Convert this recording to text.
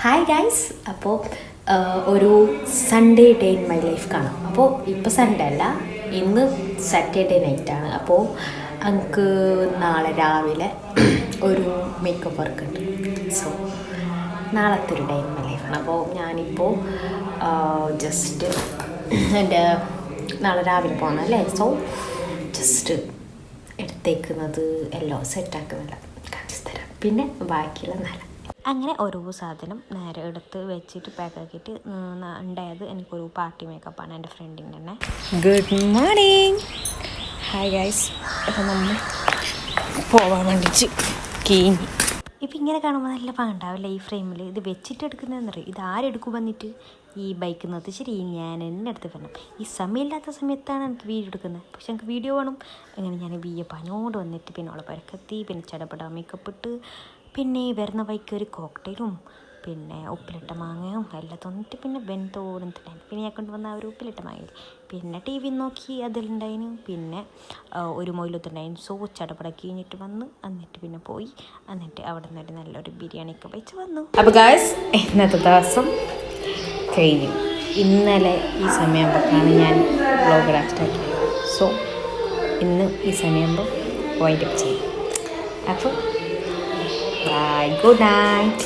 Hi guys. അപ്പോൾ ഒരു Sunday day in my life കാണാം. അപ്പോൾ ഇപ്പോൾ സൺഡേ അല്ല, ഇന്ന് സാറ്റർഡേ നൈറ്റാണ്. അപ്പോൾ എനിക്ക് നാളെ രാവിലെ ഒരു മേക്കപ്പ് വർക്ക് ഉണ്ട്. സോ നാളത്തെ ഒരു ഡേ ഇൻ മൈ ലൈഫാണ്. അപ്പോൾ ഞാനിപ്പോൾ ജസ്റ്റ് എൻ്റെ നാളെ രാവിലെ പോകണം അല്ലേ. സോ ജസ്റ്റ് എടുത്തേക്കുന്നത് എല്ലാം സെറ്റാക്കുന്നില്ല, കാണിച്ചു തരാം. പിന്നെ ബാക്കിയുള്ള നല്ല അങ്ങനെ ഓരോ സാധനം നേരെ എടുത്ത് വെച്ചിട്ട് പാക്കാക്കിയിട്ട് ഉണ്ടായത് എനിക്കൊരു പാർട്ടി മേക്കപ്പാണ് എൻ്റെ ഫ്രണ്ടിൻ്റെ തന്നെ. Good morning. Hi guys. അപ്പം നമ്മൾ പോവാൻ വേണ്ടിച്ച് കീഞ്ഞി. ഇപ്പം ഇങ്ങനെ കാണുമ്പോൾ നല്ല പാണ്ടാവില്ല ഈ ഫ്രെയിമിൽ. ഇത് വെച്ചിട്ട് എടുക്കുന്നതെന്ന് പറയും. ഇത് ആരെടുക്കും വന്നിട്ട് ഈ ബൈക്കുന്നത്. ശരി, ഞാൻ എന്നെ അടുത്ത് വരണം. ഈ സമയമില്ലാത്ത സമയത്താണ് എനിക്ക് വീഡിയോ എടുക്കുന്നത്. പക്ഷെ എനിക്ക് വീഡിയോ വേണം. അങ്ങനെ ഞാൻ പനോട് വന്നിട്ട് പിന്നെ അവളെ പരക്കെത്തി, പിന്നെ ചടപട മേക്കപ്പ് ഇട്ട്, പിന്നെ വരുന്ന വഴിക്ക് ഒരു കോക്ടെയിലും പിന്നെ ഉപ്പിലിട്ട മാങ്ങയും എല്ലാം തന്നിട്ട് പിന്നെ ബെന്തോടും തിന്നാൻ. പിന്നെ ഞാൻ കൊണ്ടുവന്ന ഒരു ഉപ്പിലിട്ട മാങ്ങയിൽ പിന്നെ ടി വി നോക്കി അതിലുണ്ടായിരുന്നു. പിന്നെ ഒരു മൊയിലത്തുണ്ടായിരുന്നു. സോ ചടപട കഴിഞ്ഞിട്ട് വന്ന് എന്നിട്ട് പിന്നെ പോയി എന്നിട്ട് അവിടെ നിന്നൊരു നല്ലൊരു ബിരിയാണിയൊക്കെ വെച്ച് വന്നു. അപ്പോൾ ഗൈസ്, ഇന്നത്തെ ദിവസം കഴിഞ്ഞു. ഇന്നലെ ഈ സമയമാകുമ്പോഴാണ് ഞാൻ വ്ളോഗ് ഇടാൻ സ്റ്റാർട്ട് ചെയ്തത്. സോ ഇന്ന് ഈ സമയമാകുമ്പോൾ വൈൻഡപ്പ് ചെയ്യും. അപ്പോൾ ബൈ, ഗുഡ് നൈറ്റ്.